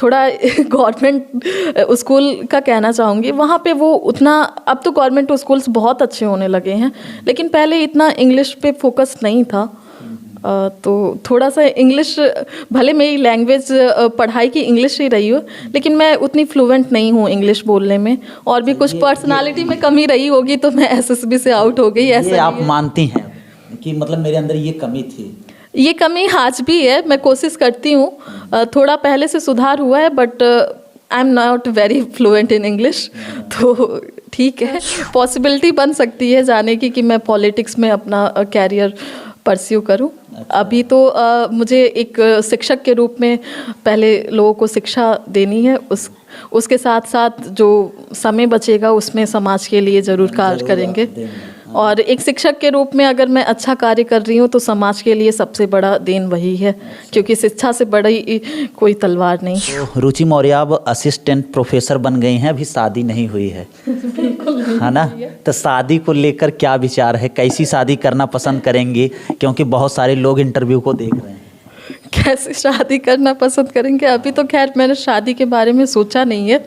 थोड़ा government school का कहना चाहूँगी। वहाँ पे वो उतना, अब तो गवर्नमेंट स्कूल्स बहुत अच्छे होने लगे हैं, लेकिन पहले इतना इंग्लिश पे फोकस नहीं था। तो थोड़ा सा इंग्लिश, भले मेरी लैंग्वेज पढ़ाई की इंग्लिश ही रही हो, लेकिन मैं उतनी फ्लुएंट नहीं हूँ इंग्लिश बोलने में, और भी कुछ पर्सनालिटी में कमी रही होगी, तो मैं एसएसबी से आउट हो गई। ऐसे आप मानती हैं कि मतलब मेरे अंदर ये कमी थी? ये कमी आज भी है, मैं कोशिश करती हूँ, थोड़ा पहले से सुधार हुआ है, but I am not very fluent in English. तो ठीक है, पॉसिबिलिटी बन सकती है जाने की कि मैं पॉलिटिक्स में अपना कैरियर परस्यू करूं। अभी तो मुझे एक शिक्षक के रूप में पहले लोगों को शिक्षा देनी है, उसके साथ साथ जो समय बचेगा उसमें समाज के लिए ज़रूर कार्य करेंगे। और एक शिक्षक के रूप में अगर मैं अच्छा कार्य कर रही हूँ तो समाज के लिए सबसे बड़ा देन वही है, क्योंकि शिक्षा से बड़ी कोई तलवार नहीं। तो रुचि मौर्य अब असिस्टेंट प्रोफेसर बन गई हैं, अभी शादी नहीं हुई है, है ना? तो शादी को लेकर क्या विचार है, कैसी शादी करना पसंद करेंगी? क्योंकि बहुत सारे लोग इंटरव्यू को देख रहे हैं। कैसे शादी करना पसंद करेंगे? अभी तो खैर मैंने शादी के बारे में सोचा नहीं है,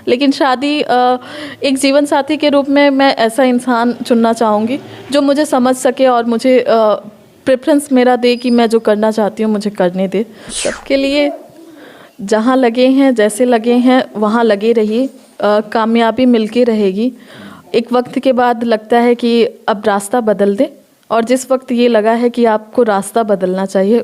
लेकिन शादी एक जीवन साथी के रूप में मैं ऐसा इंसान चुनना चाहूँगी जो मुझे समझ सके और मुझे प्रेफरेंस मेरा दे कि मैं जो करना चाहती हूँ मुझे करने दे। सबके लिए जहाँ लगे हैं, जैसे लगे हैं वहाँ लगे रहिए, कामयाबी मिलके रहेगी। एक वक्त के बाद लगता है कि अब रास्ता बदल दे, और जिस वक्त ये लगा है कि आपको रास्ता बदलना चाहिए,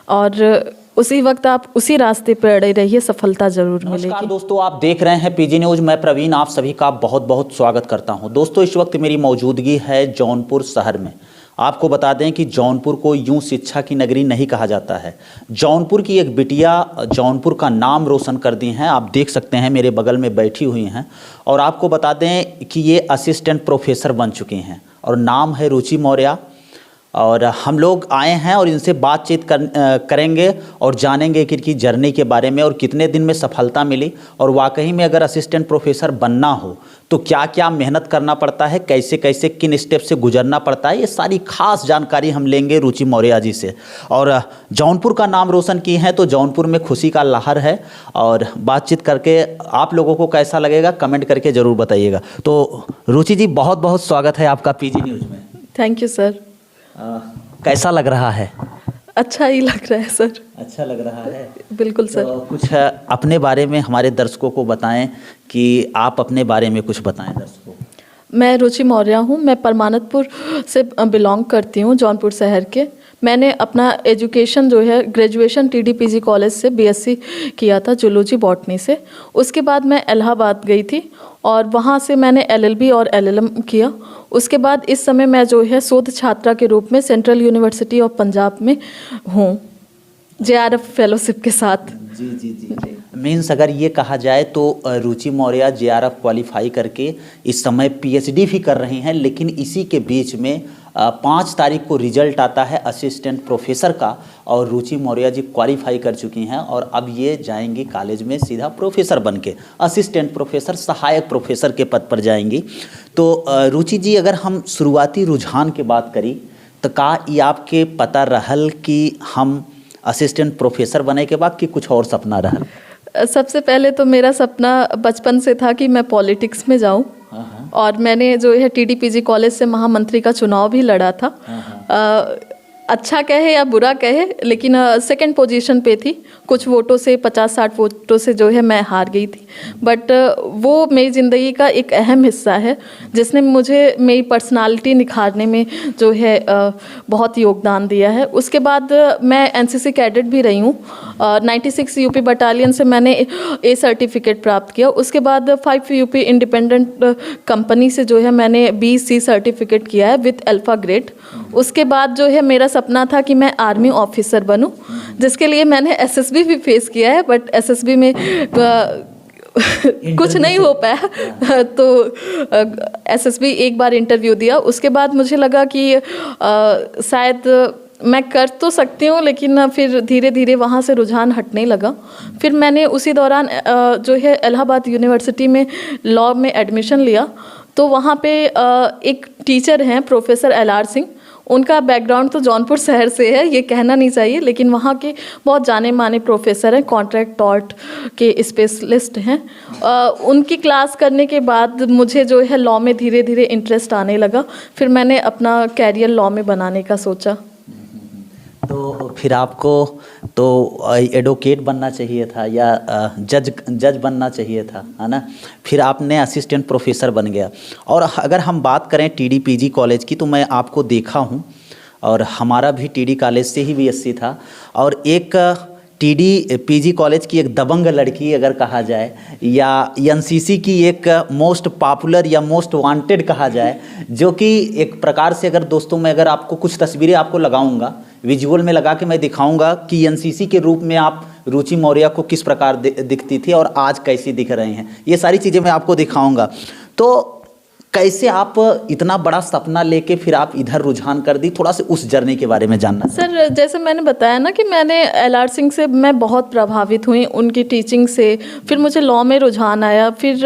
और उसी वक्त आप उसी रास्ते पर अड़े रहिए, सफलता जरूर मिलेगी। नमस्कार दोस्तों, आप देख रहे हैं पीजी न्यूज़। मैं प्रवीण आप सभी का बहुत बहुत स्वागत करता हूं। दोस्तों, इस वक्त मेरी मौजूदगी है जौनपुर शहर में। आपको बता दें कि जौनपुर को यूं शिक्षा की नगरी नहीं कहा जाता है। जौनपुर की एक बिटिया जौनपुर का नाम रोशन कर दी हैं। आप देख सकते हैं मेरे बगल में बैठी हुई हैं, और आपको बता दें कि ये असिस्टेंट प्रोफेसर बन चुकी हैं, और नाम है रुचि मौर्य। और हम लोग आए हैं और इनसे बातचीत करेंगे और जानेंगे कि इनकी जर्नी के बारे में, और कितने दिन में सफलता मिली, और वाकई में अगर असिस्टेंट प्रोफेसर बनना हो तो क्या क्या मेहनत करना पड़ता है, कैसे कैसे किन स्टेप से गुजरना पड़ता है, ये सारी खास जानकारी हम लेंगे रुचि मौर्य जी से। और जौनपुर का नाम रोशन की हैं तो जौनपुर में खुशी का लहर है, और बातचीत करके आप लोगों को कैसा लगेगा कमेंट करके ज़रूर बताइएगा। तो रुचि जी, बहुत बहुत स्वागत है आपका पीजी न्यूज़ में। Thank you sir. कैसा लग रहा है? अच्छा ही लग रहा है सर। अच्छा लग रहा है, बिल्कुल सर। तो कुछ अपने बारे में हमारे दर्शकों को बताएं, कि आप अपने बारे में कुछ बताएं दर्शकों को। मैं रुचि मौर्य हूँ, मैं परमानंदपुर से बिलोंग करती हूँ, जौनपुर शहर के। मैंने अपना एजुकेशन जो है ग्रेजुएशन टीडीपीजी कॉलेज से बीएससी किया था, जूलॉजी बॉटनी से। उसके बाद मैं इलाहाबाद गई थी, और वहाँ से मैंने एलएलबी और एलएलएम किया। उसके बाद इस समय मैं जो है शोध छात्रा के रूप में सेंट्रल यूनिवर्सिटी ऑफ पंजाब में हूँ, जेआरएफ फेलोशिप के साथ। जी जी जी। मीन्स अगर ये कहा जाए तो रुचि मौर्य जेआरएफ क्वालिफाई करके इस समय पीएचडी भी कर रही हैं, लेकिन इसी के बीच में 5 तारीख को रिजल्ट आता है असिस्टेंट प्रोफेसर का, और रुचि मौर्य जी क्वालिफाई कर चुकी हैं, और अब ये जाएंगी कॉलेज में सीधा प्रोफेसर बन के, असिस्टेंट प्रोफेसर, सहायक प्रोफेसर के पद पर जाएंगी। तो रुचि जी, अगर हम शुरुआती रुझान की बात करी तो का ये आपके पता रहल कि हम असिस्टेंट प्रोफेसर बने के बाद कि कुछ और सपना रहल? सबसे पहले तो मेरा सपना बचपन से था कि मैं पॉलिटिक्स में जाऊं, और मैंने जो है टीडीपीजी कॉलेज से महामंत्री का चुनाव भी लड़ा था। अच्छा कहे या बुरा कहे, लेकिन सेकंड पोजीशन पे थी, कुछ वोटों से, 50-60 वोटों से जो है मैं हार गई थी। बट वो मेरी ज़िंदगी का एक अहम हिस्सा है, जिसने मुझे मेरी पर्सनालिटी निखारने में जो है बहुत योगदान दिया है। उसके बाद मैं एनसीसी कैडेट भी रही हूँ। 96 यूपी बटालियन से मैंने ए सर्टिफिकेट प्राप्त किया। उसके बाद 5 यूपी इंडिपेंडेंट कंपनी से जो है मैंने BC सर्टिफिकेट किया है विथ अल्फ़ा ग्रेड। उसके बाद जो है मेरा सपना था कि मैं आर्मी ऑफिसर बनूं, जिसके लिए मैंने एसएसबी भी फेस किया है, बट एसएसबी में कुछ नहीं हो पाया। तो एसएसबी एक बार इंटरव्यू दिया, उसके बाद मुझे लगा कि शायद मैं कर तो सकती हूँ, लेकिन फिर धीरे धीरे वहाँ से रुझान हटने लगा। फिर मैंने उसी दौरान जो है इलाहाबाद यूनिवर्सिटी में लॉ में एडमिशन लिया। तो वहाँ पे एक टीचर हैं प्रोफेसर LR सिंह, उनका बैकग्राउंड तो जौनपुर शहर से है, ये कहना नहीं चाहिए, लेकिन वहाँ के बहुत जाने माने प्रोफेसर हैं, कॉन्ट्रैक्ट टॉट के स्पेशलिस्ट हैं। उनकी क्लास करने के बाद मुझे जो है लॉ में धीरे धीरे इंटरेस्ट आने लगा। फिर मैंने अपना कैरियर लॉ में बनाने का सोचा। तो फिर आपको तो एडवोकेट बनना चाहिए था या जज बनना चाहिए था, है ना? फिर आपने असिस्टेंट प्रोफेसर बन गया। और अगर हम बात करें TDPG कॉलेज की, तो मैं आपको देखा हूँ और हमारा भी TD कॉलेज से ही BSc था। और एक TDPG कॉलेज की एक दबंग लड़की अगर कहा जाए, या NCC की एक मोस्ट पॉपुलर या मोस्ट वांटेड कहा जाए, जो कि एक प्रकार से अगर दोस्तों मैं अगर आपको कुछ तस्वीरें आपको लगाऊंगा, विजुअल में लगा के मैं दिखाऊंगा कि NCC के रूप में आप रुचि मौर्य को किस प्रकार दिखती थी और आज कैसी दिख रहे हैं, ये सारी चीज़ें मैं आपको दिखाऊंगा। तो कैसे आप इतना बड़ा सपना लेके फिर आप इधर रुझान कर दी, थोड़ा सा उस जर्नी के बारे में जानना। सर, जैसे मैंने बताया ना कि मैंने LR सिंह से मैं बहुत प्रभावित हुई, उनकी टीचिंग से। फिर मुझे लॉ में रुझान आया। फिर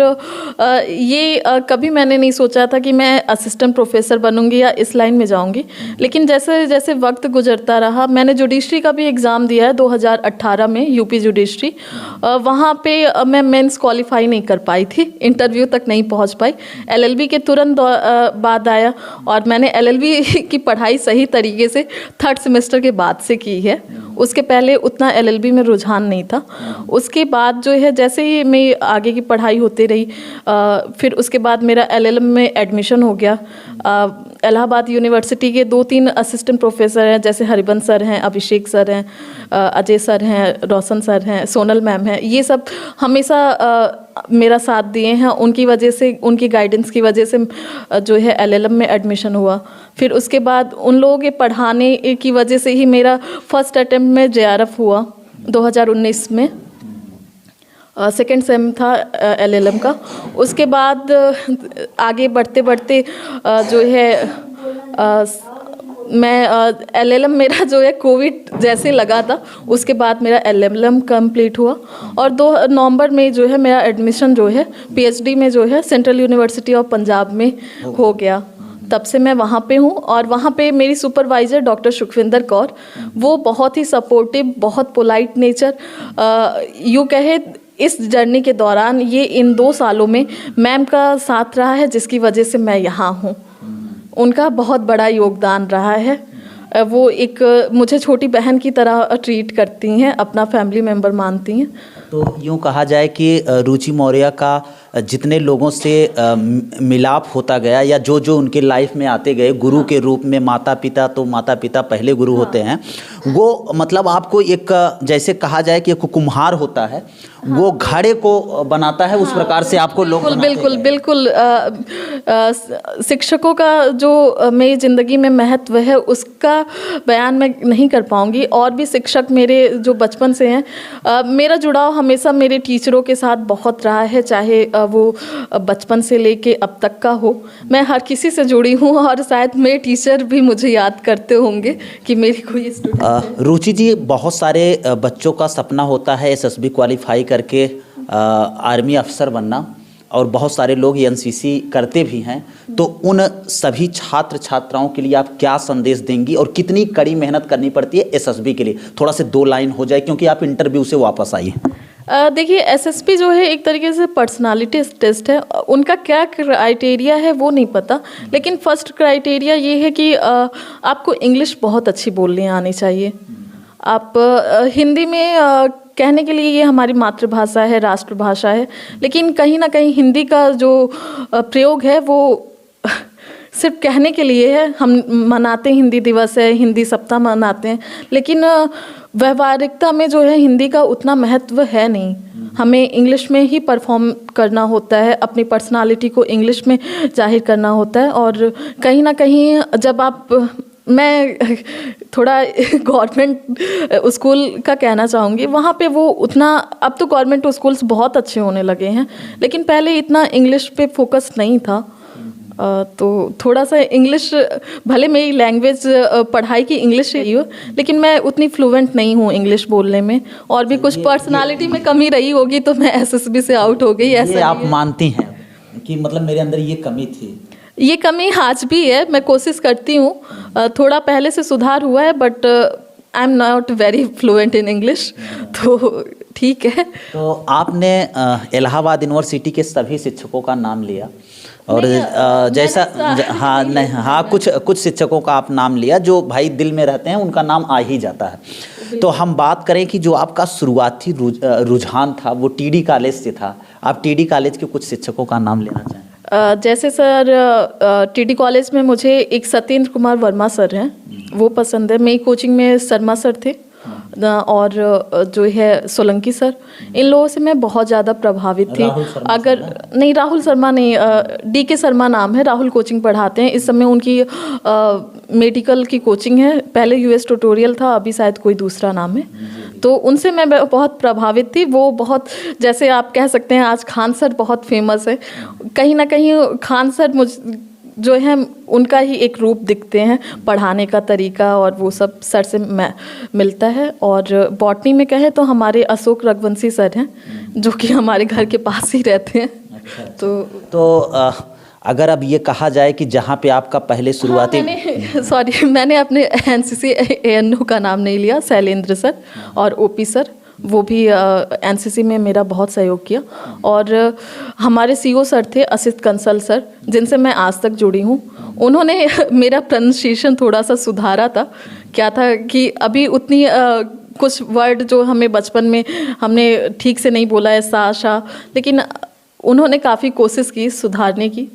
कभी मैंने नहीं सोचा था कि मैं असिस्टेंट प्रोफेसर बनूंगी या इस लाइन में जाऊंगी। लेकिन जैसे जैसे वक्त गुजरता रहा, मैंने जुडिशरी का भी एग्ज़ाम दिया है 2018 में, यूपी जुडिशरी। वहाँ पे मैं मेंस क्वालिफाई नहीं कर पाई थी, इंटरव्यू तक नहीं पहुँच पाई। LLB के तुरंत बाद आया और मैंने LLB की पढ़ाई सही तरीके से 3rd सेमेस्टर के बाद से की है। उसके पहले उतना LLB में रुझान नहीं था। उसके बाद जो है जैसे ही मैं आगे की पढ़ाई होती रही, फिर उसके बाद मेरा LLM में एडमिशन हो गया। इलाहाबाद यूनिवर्सिटी के 2-3 असिस्टेंट प्रोफेसर हैं, जैसे हरिबंश सर हैं, अभिषेक सर हैं, अजय सर हैं, रोशन सर हैं, सोनल मैम हैं। ये सब हमेशा मेरा साथ दिए हैं। उनकी वजह से, उनकी गाइडेंस की वजह से जो है LLM में एडमिशन हुआ। फिर उसके बाद उन लोगों के पढ़ाने की वजह से ही मेरा फर्स्ट अटेम्प्ट में JRF हुआ 2019 में। सेकेंड सेम था LLM का। उसके बाद आगे बढ़ते बढ़ते जो है मैं LLM मेरा जो है कोविड जैसे लगा था, उसके बाद मेरा LLM कंप्लीट हुआ और 2 नवंबर में जो है मेरा एडमिशन जो है PhD में जो है सेंट्रल यूनिवर्सिटी ऑफ पंजाब में हो गया। तब से मैं वहाँ पे हूँ और वहाँ पे मेरी सुपरवाइज़र डॉक्टर सुखविंदर कौर, वो बहुत ही सपोर्टिव, बहुत पोलाइट नेचर। यूँ कहे इस जर्नी के दौरान ये इन 2 सालों में मैम का साथ रहा है, जिसकी वजह से मैं यहाँ हूँ। उनका बहुत बड़ा योगदान रहा है। वो एक मुझे छोटी बहन की तरह ट्रीट करती हैं, अपना फैमिली मेम्बर मानती हैं। तो यूँ कहा जाए कि रुचि मौर्य का जितने लोगों से मिलाप होता गया या जो जो उनके लाइफ में आते गए गुरु के रूप में, माता पिता पहले गुरु होते हैं, वो मतलब आपको एक जैसे कहा जाए कि एक कुम्हार होता है, वो घड़े को बनाता है, उस प्रकार से आपको लोग बिल्कुल शिक्षकों का जो मेरी ज़िंदगी में महत्व है उसका बयान मैं नहीं कर पाऊँगी। और भी शिक्षक मेरे जो बचपन से हैं, मेरा जुड़ाव हमेशा मेरे टीचरों के साथ बहुत रहा है, चाहे वो बचपन से लेके अब तक का हो। मैं हर किसी से जुड़ी हूँ और शायद मेरे टीचर भी मुझे याद करते होंगे कि मेरी कोई स्टूडेंट। रुचि जी, बहुत सारे बच्चों का सपना होता है SSB क्वालिफाई करके आर्मी अफसर बनना, और बहुत सारे लोग NCC करते भी हैं। तो उन सभी छात्र छात्राओं के लिए आप क्या संदेश देंगी और कितनी कड़ी मेहनत करनी पड़ती है SSB के लिए? थोड़ा से 2 लाइन हो जाए, क्योंकि आप इंटरव्यू से वापस आई हैं। देखिए, SSB जो है एक तरीके से पर्सनालिटी टेस्ट है। उनका क्या क्राइटेरिया है वो नहीं पता, लेकिन फर्स्ट क्राइटेरिया ये है कि आपको इंग्लिश बहुत अच्छी बोलनी आनी चाहिए। आप हिंदी में कहने के लिए ये हमारी मातृभाषा है, राष्ट्रभाषा है, लेकिन कहीं ना कहीं हिंदी का जो प्रयोग है वो सिर्फ कहने के लिए है। हम मनाते हैं, हिंदी दिवस है, हिंदी सप्ताह मनाते हैं, लेकिन व्यवहारिकता में जो है हिंदी का उतना महत्व है नहीं। हमें इंग्लिश में ही परफॉर्म करना होता है, अपनी पर्सनालिटी को इंग्लिश में जाहिर करना होता है। और कहीं ना कहीं जब आप, मैं थोड़ा गवर्नमेंट स्कूल का कहना चाहूँगी, वहाँ पे वो उतना, अब तो गवर्नमेंट स्कूल्स बहुत अच्छे होने लगे हैं, लेकिन पहले इतना इंग्लिश पे फोकस नहीं था। तो थोड़ा सा इंग्लिश, भले मेरी लैंग्वेज पढ़ाई की इंग्लिश ही हो, लेकिन मैं उतनी फ्लुएंट नहीं हूँ इंग्लिश बोलने में, और भी कुछ पर्सनालिटी में कमी रही होगी, तो मैं SSB से आउट हो गई। ऐसा आप मानती हैं कि मतलब मेरे अंदर ये कमी थी? ये कमी आज भी है, मैं कोशिश करती हूँ, थोड़ा पहले से सुधार हुआ है, but I am not very fluent in English, तो ठीक है। तो आपने इलाहाबाद यूनिवर्सिटी के सभी शिक्षकों का नाम लिया और जैसा हाँ नहीं हाँ कुछ शिक्षकों का आप नाम लिया जो भाई दिल में रहते हैं, उनका नाम आ ही जाता है। तो हम बात करें कि जो आपका शुरुआती रुझान था वो टीडी कॉलेज से था, आप टीडी कॉलेज के कुछ शिक्षकों का नाम लेना चाहें? जैसे सर टीडी कॉलेज में मुझे एक सत्येंद्र कुमार वर्मा सर हैं, वो पसंद है। मेरी कोचिंग में शर्मा सर थे और जो है सोलंकी सर, इन लोगों से मैं बहुत ज़्यादा प्रभावित थी। अगर नहीं, राहुल शर्मा नहीं, DK शर्मा नाम है, राहुल कोचिंग पढ़ाते हैं। इस समय उनकी मेडिकल की कोचिंग है, पहले US ट्यूटोरियल था, अभी शायद कोई दूसरा नाम है। तो उनसे मैं बहुत प्रभावित थी। वो बहुत, जैसे आप कह सकते हैं आज खान सर बहुत फेमस है, कहीं ना कहीं खान सर मुझ जो है उनका ही एक रूप दिखते हैं, पढ़ाने का तरीका और वो सब सर से मिलता है। और बॉटनी में कहे तो हमारे अशोक रघुवंशी सर हैं, जो कि हमारे घर के पास ही रहते हैं। अच्छा। तो अगर अब ये कहा जाए कि जहाँ पे आपका पहले शुरुआती मैंने अपने NCC ANO का नाम नहीं लिया, शैलेंद्र सर और OP सर, वो भी NCC में मेरा बहुत सहयोग किया। और हमारे CO सर थे असित कंसल सर, जिनसे मैं आज तक जुड़ी हूँ। उन्होंने मेरा प्रोनाउंसिएशन थोड़ा सा सुधारा था। क्या था कि अभी उतनी कुछ वर्ड जो हमें बचपन में हमने ठीक से नहीं बोला है, सा शा, लेकिन उन्होंने काफ़ी कोशिश की सुधारने की,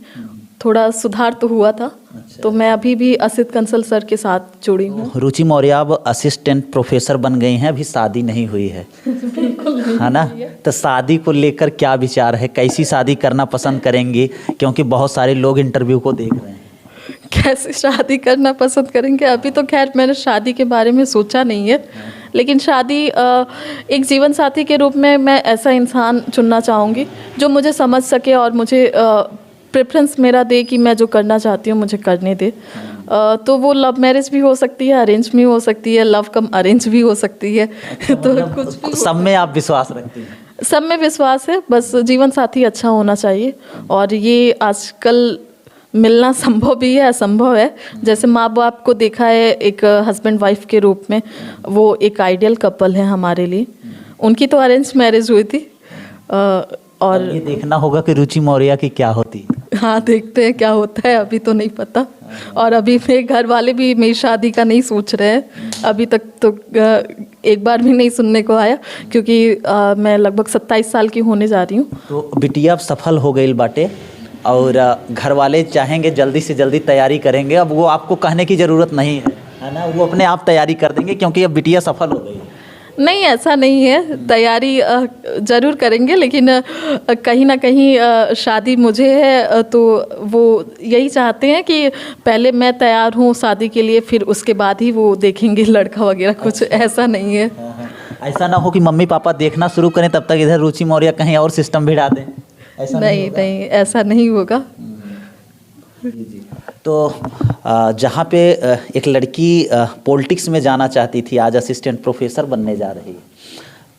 थोड़ा सुधार तो हुआ था। अच्छा। तो मैं अभी भी असित कंसल सर के साथ जुड़ी हूँ। रुचि मौर्य अब असिस्टेंट प्रोफेसर बन गई हैं, अभी शादी नहीं हुई है है ना? तो शादी को लेकर क्या विचार है, कैसी शादी करना पसंद करेंगी? क्योंकि बहुत सारे लोग इंटरव्यू को देख रहे हैं। कैसे शादी करना पसंद करेंगे? अभी तो खैर मैंने शादी के बारे में सोचा नहीं है, लेकिन शादी एक जीवन साथी के रूप में मैं ऐसा इंसान चुनना चाहूँगी जो मुझे समझ सके और मुझे प्रेफरेंस मेरा दे कि मैं जो करना चाहती हूँ मुझे करने दे। तो वो लव मैरिज भी हो सकती है, अरेंज भी हो सकती है, लव कम अरेंज भी हो सकती है। तो कुछ भी सब में आप विश्वास रखती हैं? सब में विश्वास है, बस जीवन साथी अच्छा होना चाहिए। और ये आजकल मिलना संभव भी है, असंभव है। जैसे माँ बाप को देखा है एक हस्बैंड वाइफ के रूप में, वो एक आइडियल कपल है हमारे लिए। उनकी तो अरेंज मैरिज हुई थी। और ये देखना होगा कि रुचि मौर्य की क्या होती है। हाँ, देखते हैं क्या होता है, अभी तो नहीं पता। और अभी मेरे घर वाले भी मेरी शादी का नहीं सोच रहे हैं, अभी तक तो एक बार भी नहीं सुनने को आया, क्योंकि मैं लगभग 27 साल की होने जा रही हूँ। तो बिटिया अब सफल हो गई बाटे और घर वाले चाहेंगे जल्दी से जल्दी तैयारी करेंगे। अब वो आपको कहने की ज़रूरत नहीं है ना, वो अपने आप तैयारी कर देंगे क्योंकि अब बिटिया सफल हो गई। नहीं, ऐसा नहीं है, तैयारी ज़रूर करेंगे, लेकिन कहीं ना कहीं शादी मुझे है तो वो यही चाहते हैं कि पहले मैं तैयार हूँ शादी के लिए, फिर उसके बाद ही वो देखेंगे लड़का वगैरह। कुछ ऐसा नहीं है। ऐसा ना हो कि मम्मी पापा देखना शुरू करें तब तक इधर रुचि मौर्य कहीं और सिस्टम भिड़ा दें। ऐसा नहीं, ऐसा नहीं होगा। तो जहाँ पे एक लड़की पॉलिटिक्स में जाना चाहती थी, आज असिस्टेंट प्रोफेसर बनने जा रही है,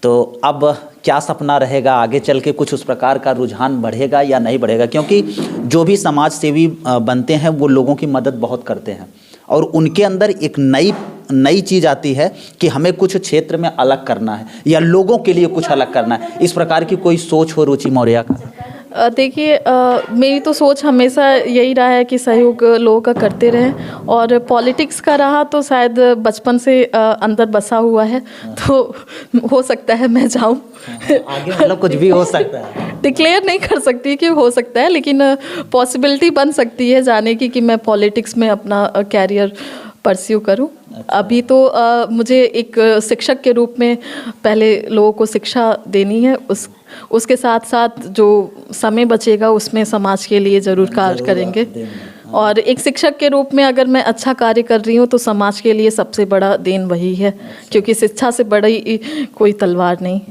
तो अब क्या सपना रहेगा आगे चल के? कुछ उस प्रकार का रुझान बढ़ेगा या नहीं बढ़ेगा? क्योंकि जो भी समाज सेवी बनते हैं वो लोगों की मदद बहुत करते हैं और उनके अंदर एक नई चीज़ आती है कि हमें कुछ क्षेत्र में अलग करना है या लोगों के लिए कुछ अलग करना है। इस प्रकार की कोई सोच हो रुचि मौर्य का? देखिए, मेरी तो सोच हमेशा यही रहा है कि सहयोग लोगों का करते रहें, और पॉलिटिक्स का रहा तो शायद बचपन से अंदर बसा हुआ है, तो हो सकता है मैं जाऊं। आगे मतलब कुछ भी हो सकता है, डिक्लेयर नहीं कर सकती कि हो सकता है, लेकिन पॉसिबिलिटी बन सकती है जाने की कि मैं पॉलिटिक्स में अपना कैरियर परस्यू करूं। अभी तो मुझे एक शिक्षक के रूप में पहले लोगों को शिक्षा देनी है, उसके साथ साथ जो समय बचेगा उसमें समाज के लिए ज़रूर कार्य करेंगे। और एक शिक्षक के रूप में अगर मैं अच्छा कार्य कर रही हूँ तो समाज के लिए सबसे बड़ा देन वही है, क्योंकि शिक्षा से बड़ी कोई तलवार नहीं।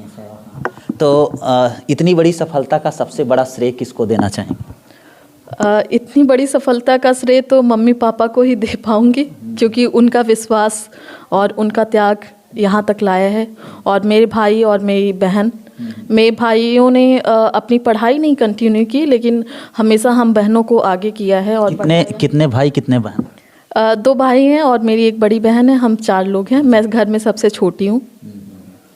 तो इतनी बड़ी सफलता का सबसे बड़ा श्रेय किसको देना चाहेंगे? इतनी बड़ी सफलता का श्रेय तो मम्मी पापा को ही दे पाऊँगी, क्योंकि उनका विश्वास और उनका त्याग यहाँ तक लाया है। और मेरे भाई और मेरी बहन मेरे भाइयों ने अपनी पढ़ाई नहीं कंटिन्यू की, लेकिन हमेशा हम बहनों को आगे किया है। और कितने भाई कितने बहन? 2 भाई हैं और मेरी एक बड़ी बहन है। हम 4 लोग हैं। मैं घर में सबसे छोटी हूँ।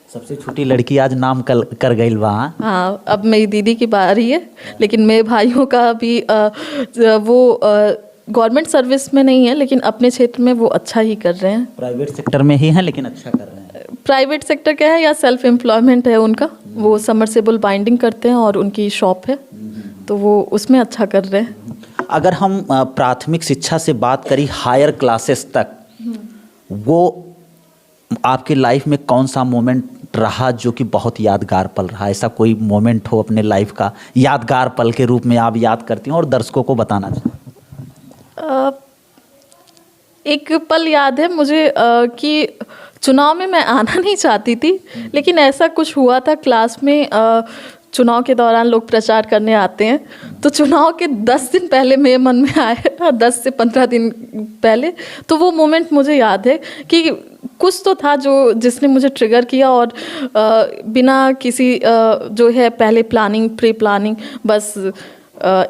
सबसे छोटी लड़की आज नाम कर गई वहाँ। हाँ, अब मेरी दीदी की बारी है, लेकिन मेरे भाइयों का भी वो गवर्नमेंट सर्विस में नहीं है, लेकिन अपने क्षेत्र में वो अच्छा ही कर रहे हैं। प्राइवेट सेक्टर में ही हैं लेकिन अच्छा कर रहे हैं। प्राइवेट सेक्टर क्या है या सेल्फ एम्प्लॉयमेंट है उनका, वो समरसेबल बाइंडिंग करते हैं और उनकी शॉप है, तो वो उसमें अच्छा कर रहे हैं। अगर हम प्राथमिक शिक्षा से बात करें हायर क्लासेस तक, वो आपकी लाइफ में कौन सा मोमेंट रहा जो कि बहुत यादगार पल रहा? ऐसा कोई मोमेंट हो अपने लाइफ का यादगार पल के रूप में आप याद करती हैं और दर्शकों को बताना चाहें? एक पल याद है मुझे कि चुनाव में मैं आना नहीं चाहती थी, लेकिन ऐसा कुछ हुआ था क्लास में। चुनाव के दौरान लोग प्रचार करने आते हैं, तो चुनाव के 10 दिन पहले मेरे मन में आया, 10 से 15 दिन पहले, तो वो मोमेंट मुझे याद है कि कुछ तो था जो जिसने मुझे ट्रिगर किया, और बिना किसी जो है पहले प्लानिंग प्री प्लानिंग बस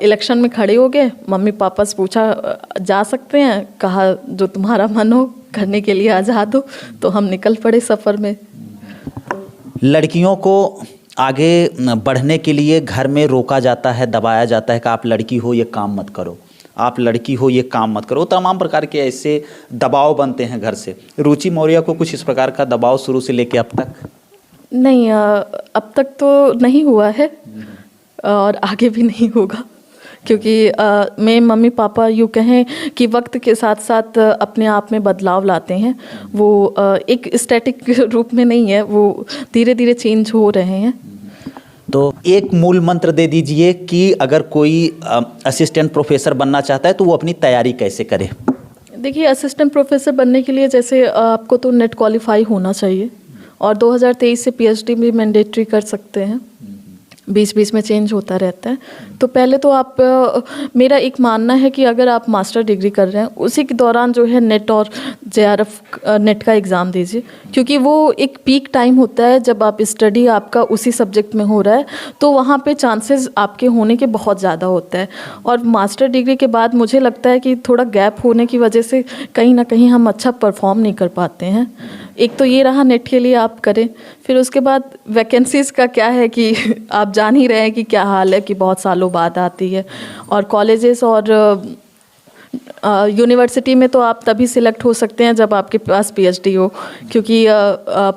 इलेक्शन में खड़े हो गए। मम्मी पापा से पूछा जा सकते हैं, कहा जो तुम्हारा मन हो करने के लिए आज़ाद हो, तो हम निकल पड़े सफ़र में। लड़कियों को आगे बढ़ने के लिए घर में रोका जाता है, दबाया जाता है कि आप लड़की हो ये काम मत करो, आप लड़की हो ये काम मत करो। तमाम प्रकार के ऐसे दबाव बनते हैं घर से। रुचि मौर्य को कुछ इस प्रकार का दबाव शुरू से लेके अब तक? नहीं, अब तक तो नहीं हुआ है और आगे भी नहीं होगा, क्योंकि मेरे मम्मी पापा यूँ कहें कि वक्त के साथ साथ अपने आप में बदलाव लाते हैं। वो एक स्टैटिक रूप में नहीं है, वो धीरे धीरे चेंज हो रहे हैं। तो एक मूल मंत्र दे दीजिए कि अगर कोई असिस्टेंट प्रोफेसर बनना चाहता है तो वो अपनी तैयारी कैसे करे? देखिए, असिस्टेंट प्रोफेसर बनने के लिए जैसे आपको तो नेट क्वालिफाई होना चाहिए, और 2023 से पीएचडी भी मैंडेटरी कर सकते हैं, बीच बीच में चेंज होता रहता है। तो पहले तो आप मेरा एक मानना है कि अगर आप मास्टर डिग्री कर रहे हैं उसी के दौरान जो है नेट और जेआरएफ नेट का एग्ज़ाम दीजिए, क्योंकि वो एक पीक टाइम होता है जब आप स्टडी आपका उसी सब्जेक्ट में हो रहा है, तो वहाँ पे चांसेस आपके होने के बहुत ज़्यादा होता है। और मास्टर डिग्री के बाद मुझे लगता है कि थोड़ा गैप होने की वजह से कहीं ना कहीं हम अच्छा परफॉर्म नहीं कर पाते हैं। एक तो ये रहा नेट के लिए आप करें, फिर उसके बाद वैकेंसीज़ का क्या है कि आप जान ही रहे हैं कि क्या हाल है, कि बहुत सालों बाद आती है। और कॉलेजेस और यूनिवर्सिटी में तो आप तभी सिलेक्ट हो सकते हैं जब आपके पास पीएचडी हो, क्योंकि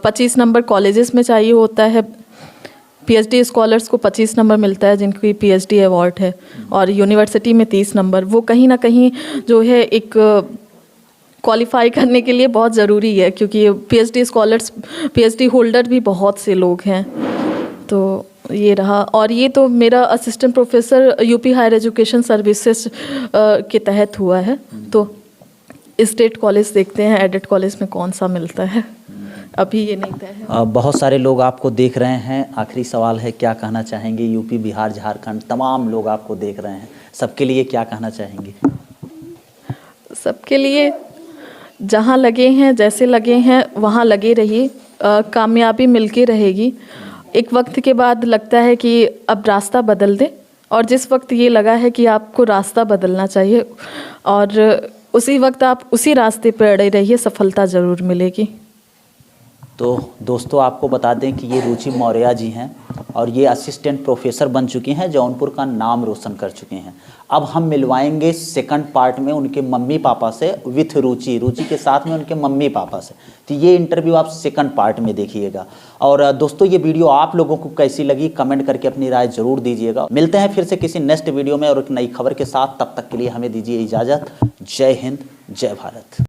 25 नंबर कॉलेजेस में चाहिए होता है। पीएचडी स्कॉलर्स को 25 नंबर मिलता है जिनकी पीएचडी अवार्ड है, और यूनिवर्सिटी में 30 नंबर। वो कहीं ना कहीं जो है एक क्वालिफाई करने के लिए बहुत ज़रूरी है, क्योंकि पीएचडी स्कॉलर्स पीएचडी होल्डर भी बहुत से लोग हैं। तो ये रहा। और ये तो मेरा assistant professor UP higher education services के तहत हुआ है, तो स्टेट कॉलेज देखते हैं एडेड कॉलेज में कौन सा मिलता है, अभी ये नहीं तय है। बहुत सारे लोग आपको देख रहे हैं, आखिरी सवाल है, क्या कहना चाहेंगे? यूपी, बिहार, झारखंड तमाम लोग आपको देख रहे हैं, सबके लिए क्या कहना चाहेंगे? सबके लिए जहाँ लगे हैं, जैसे लगे हैं वहाँ लगे रहिए, कामयाबी मिलके रहेगी। एक वक्त के बाद लगता है कि अब रास्ता बदल दे, और जिस वक्त ये लगा है कि आपको रास्ता बदलना चाहिए, और उसी वक्त आप उसी रास्ते पर अड़े रहिए, सफलता ज़रूर मिलेगी। तो दोस्तों आपको बता दें कि ये रुचि मौर्य जी हैं और ये असिस्टेंट प्रोफेसर बन चुकी हैं, जौनपुर का नाम रोशन कर चुके हैं। अब हम मिलवाएंगे सेकंड पार्ट में उनके मम्मी पापा से, विथ रुचि के साथ में उनके मम्मी पापा से। तो ये इंटरव्यू आप सेकंड पार्ट में देखिएगा। और दोस्तों ये वीडियो आप लोगों को कैसी लगी कमेंट करके अपनी राय ज़रूर दीजिएगा। मिलते हैं फिर से किसी नेक्स्ट वीडियो में और एक नई खबर के साथ, तब तक के लिए हमें दीजिए इजाज़त। जय हिंद, जय भारत।